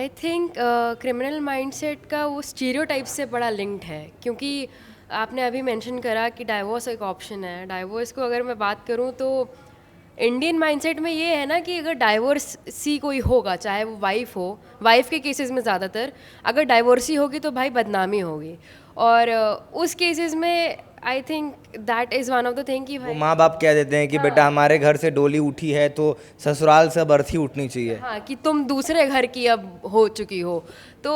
I think criminal mindset का वो stereotype से बड़ा लिंक्ड है, क्योंकि आपने अभी मेंशन करा कि डाइवोर्स एक ऑप्शन है। डाइवोर्स को अगर मैं बात करूँ तो इंडियन माइंडसेट में ये है ना कि अगर डाइवोर्स सी कोई होगा, चाहे वो वाइफ हो, वाइफ के केसेस में ज़्यादातर अगर डाइवोर्सी होगी तो भाई बदनामी होगी। और उस केसेस में I think that is one of the thing कि वो भाई माँ बाप कह देते हैं कि बेटा हाँ, हमारे घर से डोली उठी है तो ससुराल से अब अर्थी उठनी चाहिए। हाँ कि तुम दूसरे घर की अब हो चुकी हो। तो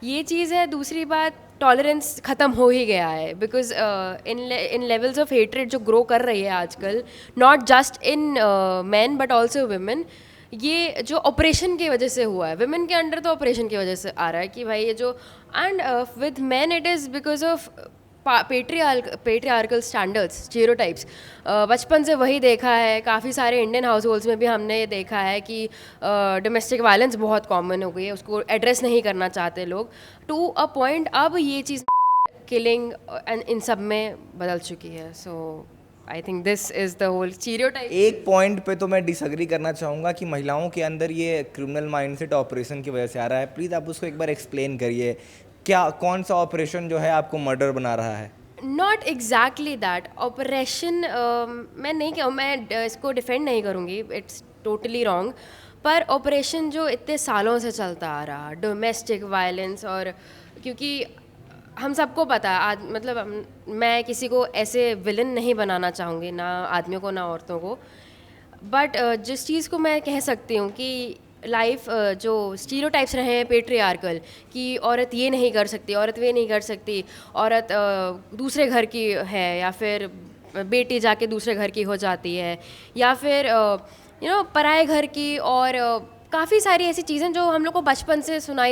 ये चीज़ है। दूसरी बात, टॉलरेंस ख़त्म हो ही गया है, because in levels of hatred जो ग्रो कर रही है आजकल, not just in man but also women. ये जो ऑपरेशन की वजह से हुआ है, वुमेन के अंडर तो ऑपरेशन की वजह से आ रहा है कि भाई ये जो, and with man it is because of patriarchal standards, stereotypes. बचपन से वही देखा है, काफ़ी सारे इंडियन हाउस होल्ड्स में भी हमने ये देखा है कि डोमेस्टिक वायलेंस बहुत कॉमन हो गई है, उसको एड्रेस नहीं करना चाहते लोग टू अ पॉइंट। अब ये चीज़ किलिंग इन सब में बदल चुकी है। So I think this is the whole stereotype. एक पॉइंट पे तो मैं डिसएग्री करना चाहूँगा कि महिलाओं के अंदर ये क्रिमिनल माइंडसेट ऑपरेशन की वजह से आ रहा है। प्लीज़ आप उसको एक बार एक्सप्लेन करिए, क्या कौन सा ऑपरेशन जो है आपको मर्डर बना रहा है? Not exactly that operation. मैं नहीं कहूँ, मैं इसको डिफेंड नहीं करूँगी, इट्स टोटली रॉन्ग। पर ऑपरेशन जो इतने सालों से चलता आ रहा, डोमेस्टिक वायलेंस, और क्योंकि हम सबको पता है आज, मतलब मैं किसी को ऐसे विलन नहीं बनाना चाहूँगी, ना आदमियों को ना औरतों को। बट जिस चीज़ को मैं कह सकती हूँ कि लाइफ जो स्टीरियोटाइप्स रहे हैं पेट्रियार्कल, कि औरत ये नहीं कर सकती, औरत वे नहीं कर सकती, औरत दूसरे घर की है, या फिर बेटी जाके दूसरे घर की हो जाती है, या फिर पराए घर की, और काफ़ी सारी ऐसी चीज़ें जो हम लोग को बचपन से सुना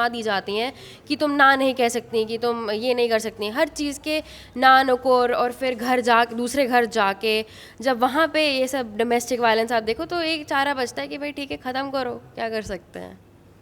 दी जाती हैं कि तुम ना नहीं कह सकती, कि तुम ये नहीं कर सकती, हर चीज़ के ना नुकोर। और फिर घर जा दूसरे घर जाके जब वहाँ पे ये सब डोमेस्टिक वायलेंस आप देखो तो एक चारा बचता है कि भाई ठीक है, ख़त्म करो, क्या कर सकते हैं।